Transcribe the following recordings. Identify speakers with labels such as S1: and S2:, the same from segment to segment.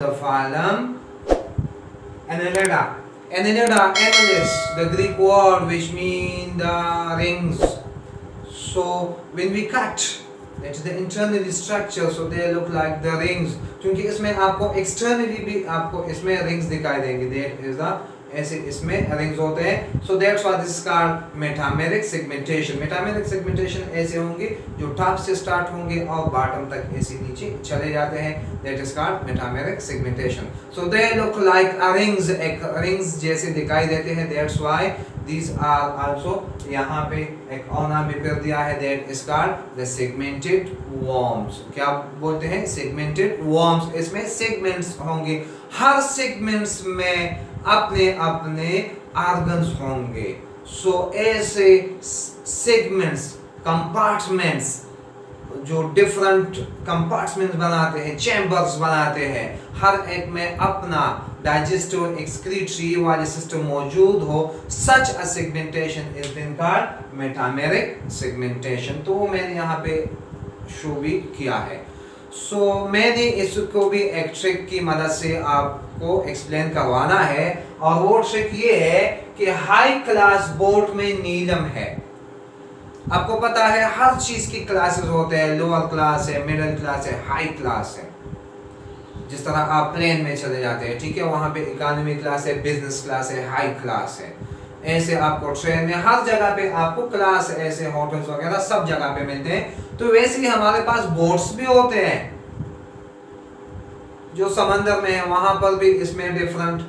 S1: The phylum Annelida. Annelida, annelus, the Greek word which means the rings. So when we cut, that's the internal structure, so they look like the rings. क्योंकि इसमें आपको externally भी आपको इसमें rings दिखाई देंगे. That is the ऐसे इसमें rings होते हैं. So that's why this is called metameric segmentation. Metameric segmentation ऐसे होंगे जो top से start होंगे और bottom तक ऐसे नीचे चले जाते हैं. That is called metameric segmentation. So they look like rings, एक rings जैसे दिखाई देते हैं. That's why these are also यहाँ पे एक और नाम भी कर दिया है. That is called the segmented worms. क्या बोलते हैं? Segmented worms. इसमें segments होंगे. हर segments में अपने अपने organs होंगे. So ऐसे segments, compartments जो different compartments बनाते हैं, chambers बनाते हैं, हर एक में अपना digestive excretory वाले system मौजूद हो. Such a segmentation is been called metameric segmentation. तो वो मैंने यहाँ पे शो भी किया है. So मैंने इसको भी एक ट्रिक की मदद से आपको एक्सप्लेन करवाना है, और वो ट्रिक ये है कि हाई क्लास बोर्ड में नीलम है. आपको पता है हर चीज की क्लासेस होते हैं. लोअर क्लास है, मिडिल क्लास है, हाई क्लास है. जिस तरह आप प्लेन में चले जाते हैं, ठीक है, वहां पे इकोनॉमी क्लास है, बिजनेस क्लास है, हाई क्लास है. ऐसे आपको ट्रेन में हर जगह पे आपको क्लास, ऐसे होटल्स वगैरह सब जगह पे मिलते हैं. तो वैसे ही हमारे पास बोर्ड्स भी होते हैं जो समंदर में है. वहां पर भी इसमें डिफरेंट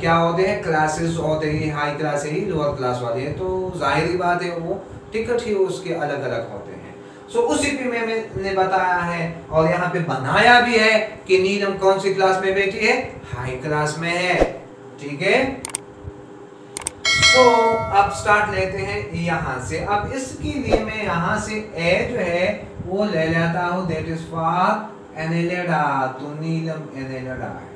S1: क्या होते हैं, क्लासेस होते हैं. हाई क्लास है, लोअर क्लास वाली है. तो जाहिर बात है वो टिकट ही उसके अलग अलग होते हैं. सो उसी पे मैंने बताया है और यहाँ पे बनाया भी है कि नीलम कौन सी क्लास में बैठी है, हाई क्लास में है. ठीक है. तो अब स्टार्ट लेते हैं यहाँ से. अब इसके लिए मैं यहाँ से ए जो है वो ले लेता हूँ. That is for Annelida. तो नीलम एनेलिडा है,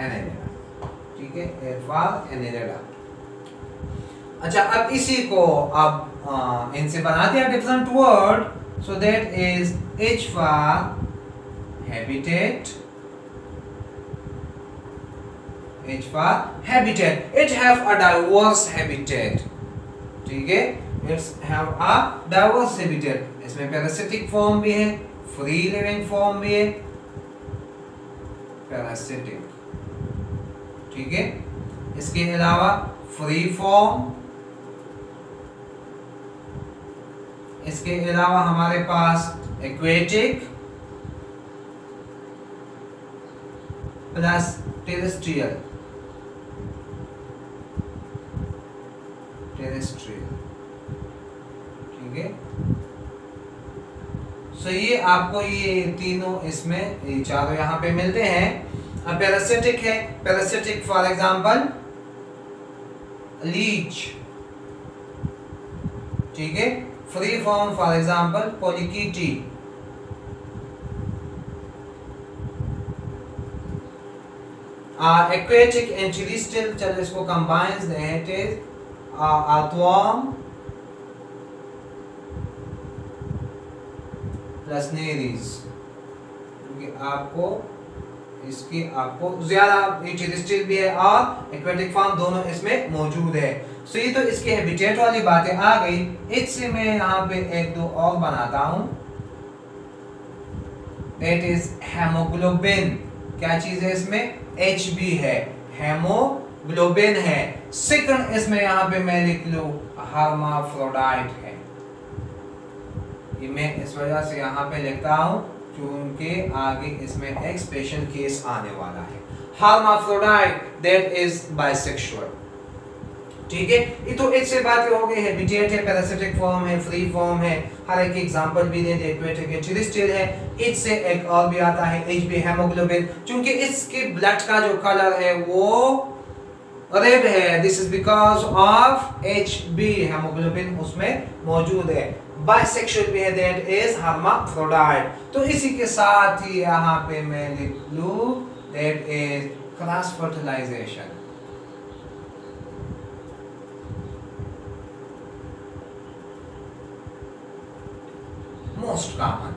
S1: एनेलिडा. ठीक है, ए फॉर एनेलिडा. अच्छा, अब इसी को अब इनसे बना दिया different word. So that is H for habitat. H for habitat. It have a diverse habitat. ठीक है, it's have a diverse habitat. इसमें parasitic form भी है, free living form भी है. Parasitic. ठीक है. इसके अलावा free form. इसके अलावा हमारे पास aquatic plus terrestrial. ठीक है. सो ये आपको ये तीनों इसमें ये चारों यहाँ पे मिलते हैं. अब पैरासिटिक है. Parasitic for example leech. ठीक है. Free form for example polychaete. Aquatic and terrestrial, चलो इसको combines that is earthworm plus nereis. क्योंकि आपको इसकी आपको ज्यादा टेरेस्ट्रियल भी है और एक्वेटिक फॉर्म दोनों इसमें मौजूद है. सो ये तो इसके हैबिटेट वाली बातें आ गई. इससे मैं यहाँ पे एक दो और बनाता हूं. That is haemoglobin. क्या चीज है इसमें, Hb है, हेमोग्लोबिन है. सेकंड इसमें यहाँ पे मैं लिख लूं हर्माफ्रोडाइट है. ये मैं इस वजह से यहाँ पे लिखता हूं क्योंकि आगे इसमें एक स्पेशल केस आने वाला है. Hermaphrodite that is bisexual. ठीक है. ये तो इससे बातें हो गई. हैबिटेट है, पैरासिटिक फॉर्म है, फ्री फॉर्म है. हर एक एग्जांपल भी दे दे. एक्वेटिक है, टेरेस्ट्रियल है. इससे एक और भी आता है Hb हेमोग्लोबिन. क्योंकि इसके ब्लड का जो कलर है वो रेड है. This is because of Hb haemoglobin उसमें मौजूद है. बाइसेक्सुअल भी है, दैट इज हर्माफ्रोडाइट. तो इसी के साथ ही यहाँ पे मैं लिख लूं that is cross fertilization. most common.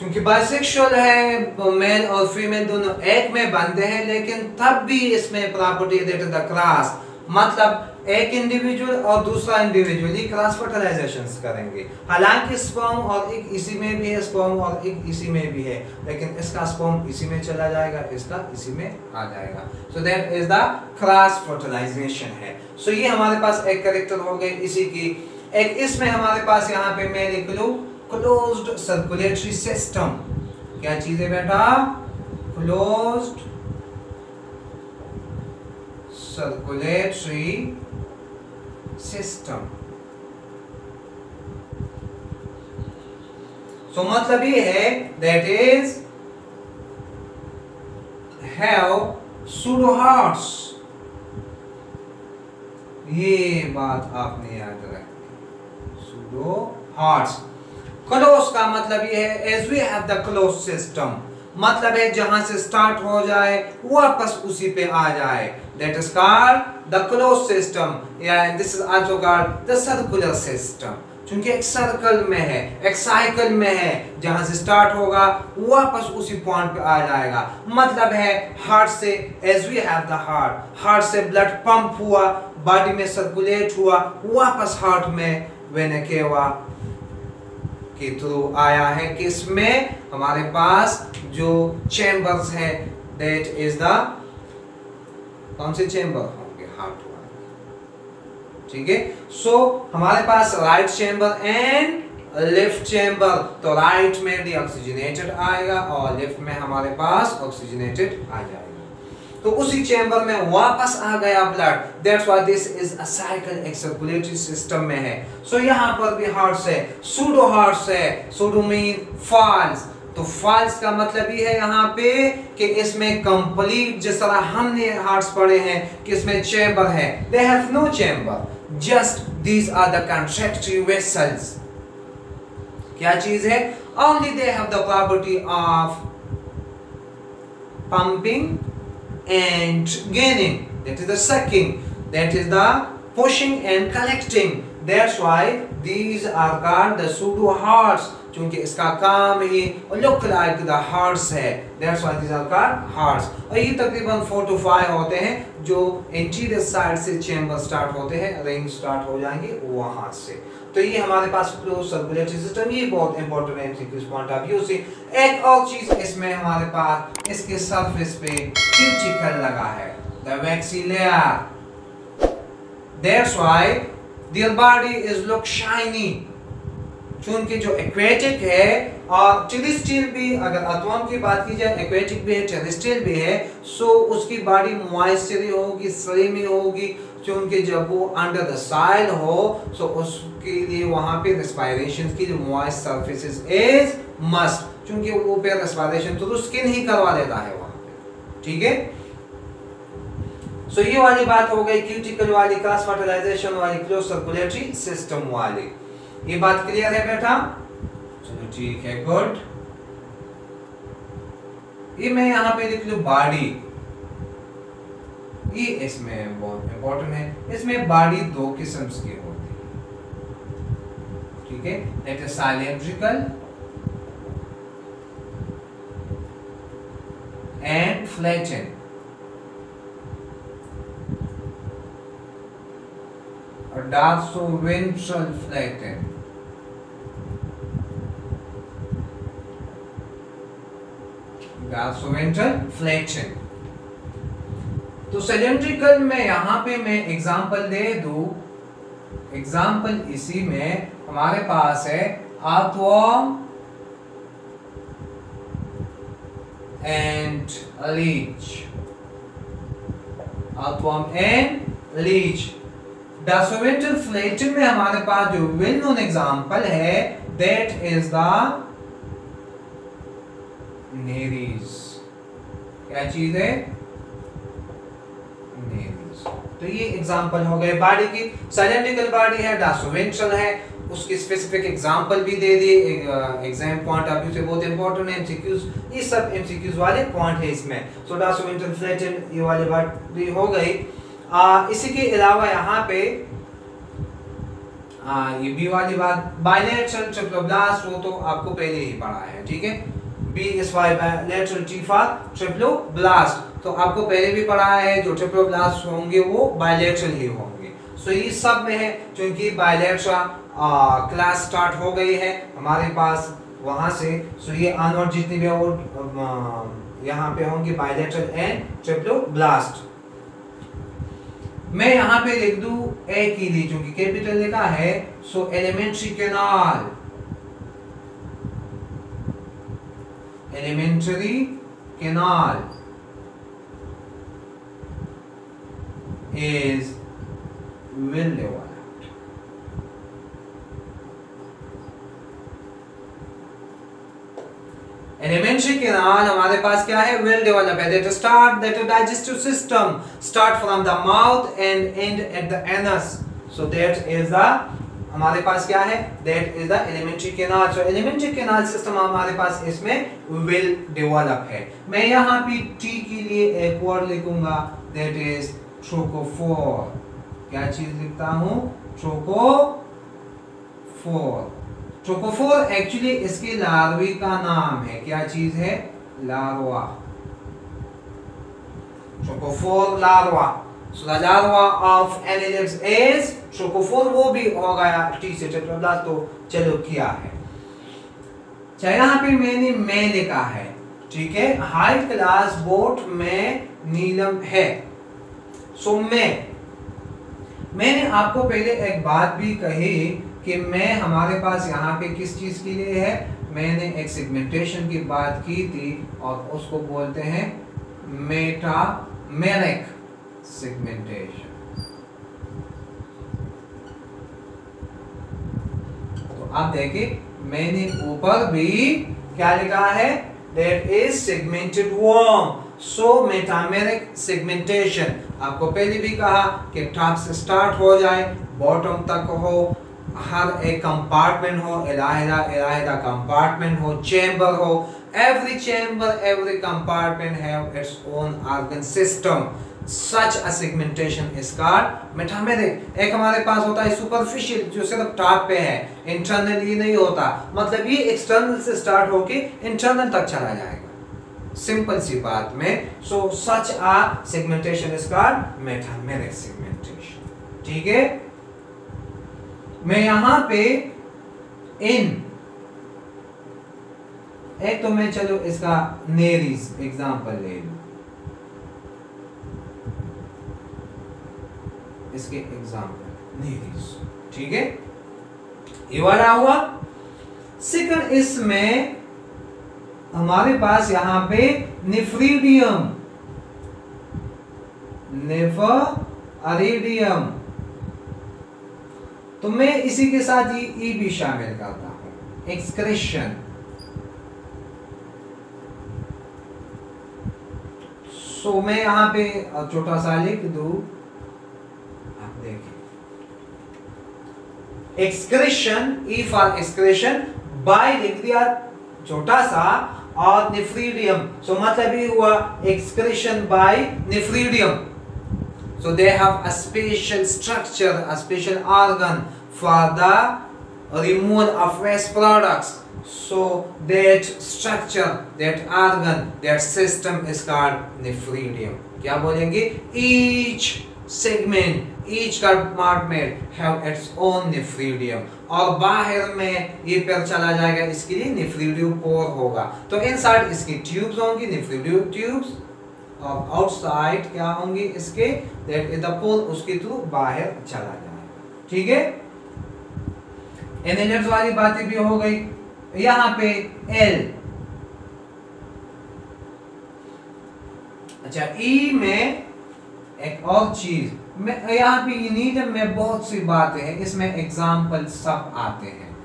S1: क्योंकि बाइसेक्सुअल है, मेल और फीमेल दोनों एक में बनते हैं, लेकिन तब भी इसमें property that is the cross, मतलब एक इंडिविजुअल और दूसरा इंडिविजुअली क्रॉस फर्टिलाइजेशंस करेंगे। हालांकि स्पर्म और एक इसी में भी है, स्पर्म और एक इसी में भी है, लेकिन इसका स्पर्म इसी में चला जाएगा, इसका इसी में आ जाएगा। So that is the cross fertilization है। सो ये हमारे पास एक कैरेक्टर हो गए इसी की। एक इसमें हमारे पास यहाँ पे मैं लिख लूं क्लोज्ड सर्कुलेटरी सिस्टम। क्या चीज है बेटा? Closed circulatory system. सो मतलब ये है that is have pseudo hearts. ये बात आपने याद रखनी, सूडो हार्ट्स। क्लोज का मतलब ये है as we have the close system, मतलब है जहां से स्टार्ट हो जाए वापस उसी पे आ जाए, that is called the close system, या this is also called the circular system. क्योंकि एक सर्कल में है, एक साइकिल में है, जहां से स्टार्ट होगा वापस उसी पॉइंट पे आ जाएगा। मतलब है हार्ट से, as we have the heart से ब्लड पंप हुआ, बॉडी में सर्कुलेट हुआ, वापस हार्ट में वेना केवा के थ्रू आया है। किसमें? हमारे पास जो चैम्बर्स है, दैट इज द कौन से चैम्बर होंगे? हार्ट वाले। ठीक है। सो हमारे पास right chamber and left chamber, तो राइट में डीऑक्सीजनेटेड आएगा और लेफ्ट में हमारे पास ऑक्सीजनेटेड आ जाएगा। तो उसी चैम्बर में वापस आ गया blood, that's why this is a cycle, एक सर्कुलेटरी सिस्टम में है। सो यहाँ पर भी हार्ट्स है, सूडो हार्ट्स है। सूडो मीन फॉल्स, तो फॉल्स का मतलब ये है यहाँ पे कि इसमें कंप्लीट, जिस तरह हमने हार्ट्स पढ़े हैं कि इसमें चैम्बर है, they have no chamber, just these are the contractile vessels. क्या चीज है? Only they have the property of pumping and gaining, that is the sucking, that is the pushing and collecting. That's why these are called the pseudo hearts, क्योंकि इसका काम ही look like the hearts है, that's why these are called hearts। और ये तकरीबन 4 to 5 होते हैं जो इंटीरियर साइड से चैम्बर स्टार्ट होते हैं, रिंग स्टार्ट हो जाएंगे वहां से। तो ये हमारे पास क्लोज सर्कुलेटरी सिस्टम, ये बहुत इंपॉर्टेंट है एमसीक्यूज पॉइंट ऑफ व्यू से। एक और चीज इसमें हमारे पास इसके सरफेस पे क्यूटिकल लगा है, the waxy layer, that's why their body is look shiny. चूंकि जो एक्वेटिक है और टेरेस्ट्रियल भी, अगर अर्थवर्म की बात की जाए, एक्वेटिक भी है, टेरेस्ट्रियल भी है, सो उसकी बॉडी मॉइस्चरी होगी, स्लिमी होगी, क्योंकि जब वो अंडर द सॉइल हो सो उसके लिए वहां पे रेस्पिरेशन की जो मॉइस्ट सरफेसेस इज मस्ट, क्योंकि वो पे रेस्पिरेशन तो स्किन ही करवा देता है वहां पे। ठीक है। सो ये वाली बात हो गई क्यूटिकल वाली, क्रॉस फर्टिलाइजेशन वाली, क्लोज सर्कुलेटरी सिस्टम वाली। ये बात क्लियर है बेटा? चलो ठीक है, गुड। ये मैं यहाँ पे लिख लूं बॉडी, ये इसमें बहुत इंपॉर्टेंट है। इसमें बॉडी 2 किस्म की होती है। ठीक है, दैट इज साइलेंड्रिकल एंड फ्लैटेन। और dorsoventral flatten। dorsoventral flatten। तो सिलेंड्रिकल में यहां पे मैं एग्जांपल दे दूं, एग्जांपल इसी में हमारे पास है earthworm and leech, earthworm and leech. Dorsoventral flatten में हमारे पास जो वेल नोन एग्जांपल है, दैट इज द नेरीज। क्या चीज है? नेरीज। तो ये एग्जांपल हो गए बॉडी की। सिलेंड्रिकल बॉडी है, डॉर्सोवेंट्रल है, उसकी स्पेसिफिक एग्जांपल भी दे दिए, एग्जाम पॉइंट ऑफ व्यू से बहुत इंपॉर्टेंट है। एमसीक्यूज, ये सब एमसीक्यूज वाले पॉइंट है इसमें। सो डॉर्सोवेंट्रल फ्लैटेन ये वाली बात भी हो गई। इसी के अलावा यहाँ पे ये बी वाली बात, बायलैटरल ट्रिप्लोब्लास्ट वो तो आपको पहले ही पढ़ा है, ठीक है। B is why bilateral, T for triploblast, तो आपको पहले भी पढ़ा है जो ट्रिप्लोब्लास्ट होंगे वो बायलैटरल ही होंगे। सो ये सब में है, क्योंकि बायलैटरल क्लास स्टार्ट हो गई है हमारे पास वहां से। सो ये ऑनवर्ड जितनी भी और यहाँ पे होंगे बायलैटरल एंड ट्रिप्लोब्लास्ट। मैं यहाँ पे लिख दूं ए के लिए, क्योंकि कैपिटल लिखा है। So alimentary canal, alimentary canal is well developed. Elementary canal हमारे पास क्या है, well developed है। That start that digestive system start from the mouth and end at the anus. So that is the हमारे पास क्या है, that is the elementary canal. So elementary canal system हमारे पास इसमें well developed है। मैं यहाँ पे T के लिए एक वर्ड लिखूंगा, that is ट्रोकोफोर। क्या चीज लिखता हूं, ट्रोकोफोर। ट्रोकोफोर एक्चुअली इसके लार्वे का नाम है। क्या चीज है, larva. Trochophore larva. So the larva of annelids is trochophore. वो भी हो गया टी से ट्रिप्लोब्लास्ट, तो चलो क्या है। चाहे यहाँ पे मैंने मैं लिखा है, ठीक है। हाई क्लास बोट में नीलम है। सो मैंने आपको पहले एक बात भी कही कि मैं हमारे पास यहाँ पे किस चीज के लिए है, मैंने एक सेगमेंटेशन की बात की थी और उसको बोलते हैं मेटामेरिक सेगमेंटेशन। तो आप देखिए मैंने ऊपर भी क्या लिखा है, that is segmented worm. So metameric segmentation, आपको पहले भी कहा कि टॉप से स्टार्ट हो जाए बॉटम तक हो, हर एक कंपार्टमेंट हो, इलाहिदा कंपार्टमेंट हो, चैम्बर हो, every chamber, every compartment have its own organ system. Such a segmentation is called metameric. एक हमारे पास होता है सुपरफिशियल, जो सिर्फ टॉप पे है, इंटरनल ये नहीं होता, मतलब ये एक्सटर्नल से स्टार्ट होके इंटरनल तक चला जाएगा, सिंपल सी बात में। So such a segmentation is called metameric segmentation, ठीक है। मैं यहां पे इन एक तो मैं चलो इसका नेरीज एग्जांपल ले लूं, इसके एग्जांपल नेरीज, ठीक है। ये वाला हुआ। सेकंड इसमें हमारे पास यहां पे नेफ्रीडियम, नेफरिडियम, तो मैं इसी के साथ ई भी शामिल करता हूं, एक्सक्रीशन। सो मैं यहां पे छोटा सा लिख दूं, आप देखिए excretion, E for excretion, by लिख दिया छोटा सा, और नेफ्रीडियम, सो मतलब ये हुआ excretion by nephridium. So they have a special structure, a special organ for the removal of waste products. So that structure, that organ, that system is called nephridium. क्या बोलेंगे? Each segment, each compartment have its own nephridium. और बाहर में ये फिर चला जाएगा, इसके लिए nephridium pore होगा। तो इनसाइड इसकी ट्यूब्स होंगी, nephridium ट्यूब्स, और आउटसाइड क्या होंगी इसके, दैट इज द पोल, उसके थ्रू बाहर चला जाएगा, ठीक है। एनएलएफ वाली बातें भी हो गई। यहां पे एल, अच्छा ई में एक और चीज, यहाँ पे यूनिट में बहुत सी बातें हैं, इसमें एग्जाम्पल सब आते हैं।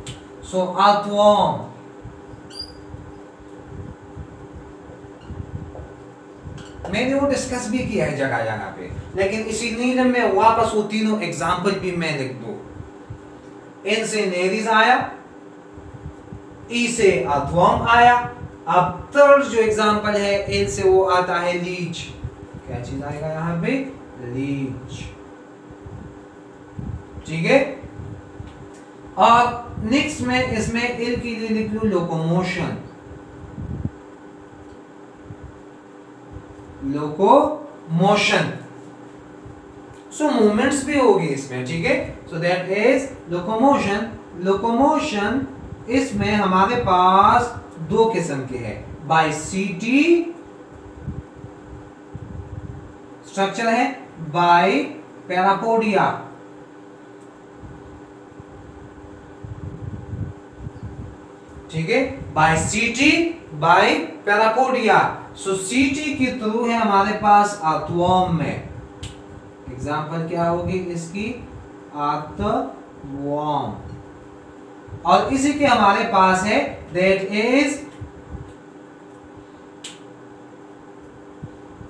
S1: सो अर्थवर्म, मैंने वो डिस्कस भी किया है जगह जगह पे, लेकिन इसी नीलम में वापस वो तीनों एग्जाम्पल भी मैं लिख दूं। इन से नेरीज आया, ई से अर्थवर्म आया, अब थर्ड जो एग्जाम्पल है इन से वो आता है लीच। क्या चीज आएगा यहाँ पे? लीच, ठीक है। और नेक्स्ट में इसमें इल के लिए लिख लूं लोकोमोशन, लोकोमोशन। सो मूवमेंट्स भी होगी इसमें, ठीक है। सो दैट इज लोकोमोशन। लोकोमोशन इसमें हमारे पास दो किस्म के हैं, बाय सीटी स्ट्रक्चर है, बाय पैरापोडिया। ठीक है, बाय सीटी बाय पैरापोडिया। सो सीटी की थ्रू है हमारे पास अर्थवॉर्म में, एग्जांपल क्या होगी इसकी, अर्थवॉर्म। और इसी के हमारे पास है दैट इज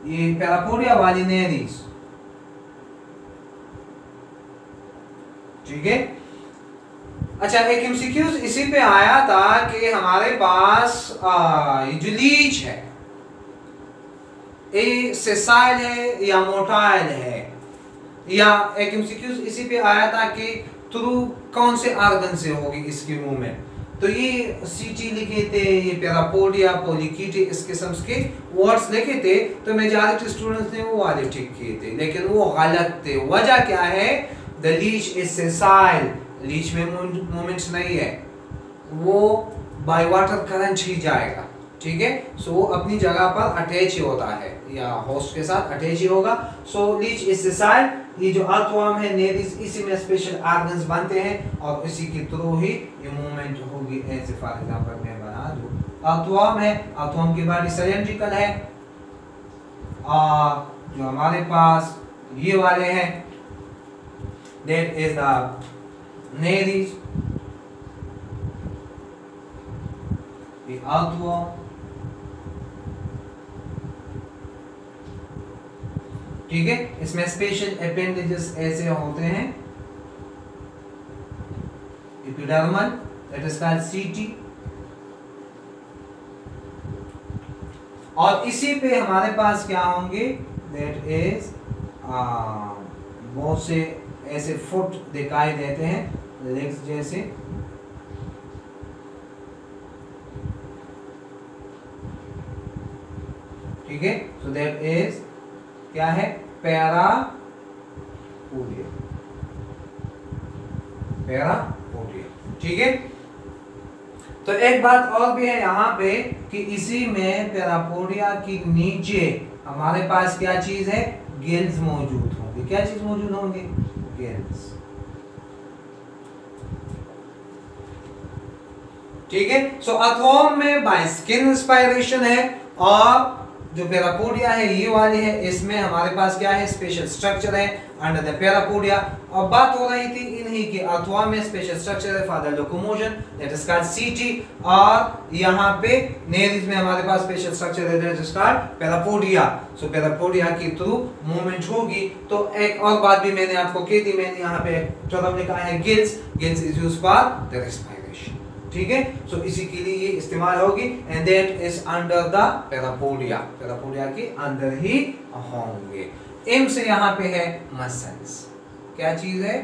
S1: ये पैरापोडिया वाली नेरीज, ठीक है। अच्छा, एक एमसीक्यूज इसी पे आया था कि हमारे पास जो लीच है ये सेसाइल है या मोटाइल है, या एक एमसीक्यूज इसी पे आया था कि थ्रू कौन से आर्गन से होगी इसकी मूवमेंट। तो ये सीटी लिखे थे, ये पैरापोडिया, पोलिकीटी, इस किस्म के वर्ड्स लिखे थे। तो मेजॉरिटी स्टूडेंट्स ने वो वाले ठीक किए थे, लेकिन वो गलत थे। वजह क्या है, the leech is sessile, leech में मूवमेंट्स नहीं है, वो बाय वाटर करंट ही जाएगा, ठीक है। सो वो अपनी जगह पर अटैच ही होता है या होस्ट के साथ अटैच ही होगा। सो लीच इज सेसाइल। ये जो अर्थवॉर्म है, नेरीज, इसी में स्पेशल ऑर्गन्स बनते हैं और इसी के थ्रू ही ये मूवमेंट होगी। ऐसे फॉर एग्जांपल मैं बना दूं, अर्थवॉर्म है, अर्थवॉर्म की बॉडी सिलेंड्रिकल है, और जो हमारे पास ये वाले हैं दैट इज द नेरीज, ये अर्थवॉर्म, ठीक है। इसमें स्पेशल अपेंडेजेस ऐसे होते हैं, एपिडर्मल, दैट इज कॉल्ड सीटी, और इसी पे हमारे पास क्या होंगे, दैट इज बहुत से ऐसे फुट दिखाई देते हैं, लेग्स जैसे, ठीक है। सो दैट इज क्या है, पैरापोडिया, पैरापोडिया, ठीक है। तो एक बात और भी है यहाँ पे कि इसी में पैरापोडिया की नीचे हमारे पास क्या चीज है, गिल्स मौजूद होंगे। क्या चीज मौजूद होंगे, गिल्स, ठीक है। सो अर्थवॉर्म में बाय स्किन इंस्पायरेशन है, और जो पैरापोडिया है ये वाली है, इसमें हमारे पास क्या है, स्पेशल स्ट्रक्चर है अंडर द पैरापोडिया। और बात हो रही थी इन्हीं के, अर्थवॉर्म में स्पेशल स्ट्रक्चर है for the locomotion, that is called सीटी, और यहाँ पे नेरीज में हमारे पास स्पेशल स्ट्रक्चर है that is called parapodia. So parapodia की थ्रू मूवमेंट होगी। तो एक और बात भी मैंने आपको कही थी, मैंने यहाँ पे टर्म लिखा है gills, gills is used for the respiration, ठीक है। सो इसी के लिए ये इस्तेमाल होगी, and that is under the parapodia, parapodia के अंदर ही होंगे। एम से यहाँ पे है मसल्स, क्या चीज है,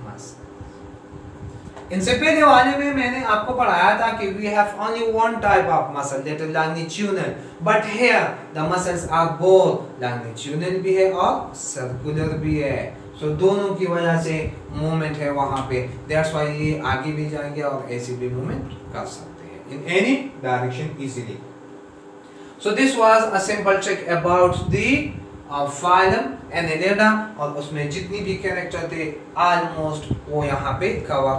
S1: मसल। इनसे पहले वाले में मैंने आपको पढ़ाया था कि we have only one type of muscle that is longitudinal, but here the muscles are both, longitudinal भी है और सर्कुलर भी है। सो दोनों की वजह से मूवमेंट है वहां पे, दैट्स व्हाई ये आगे भी जाएंगे और ऐसे भी मूवमेंट कर सकते हैं in any direction easily. So this was a simple trick about the phylum Annelida, और उसमें जितनी भी कैरेक्टर थे ऑलमोस्ट वो यहाँ पे कवर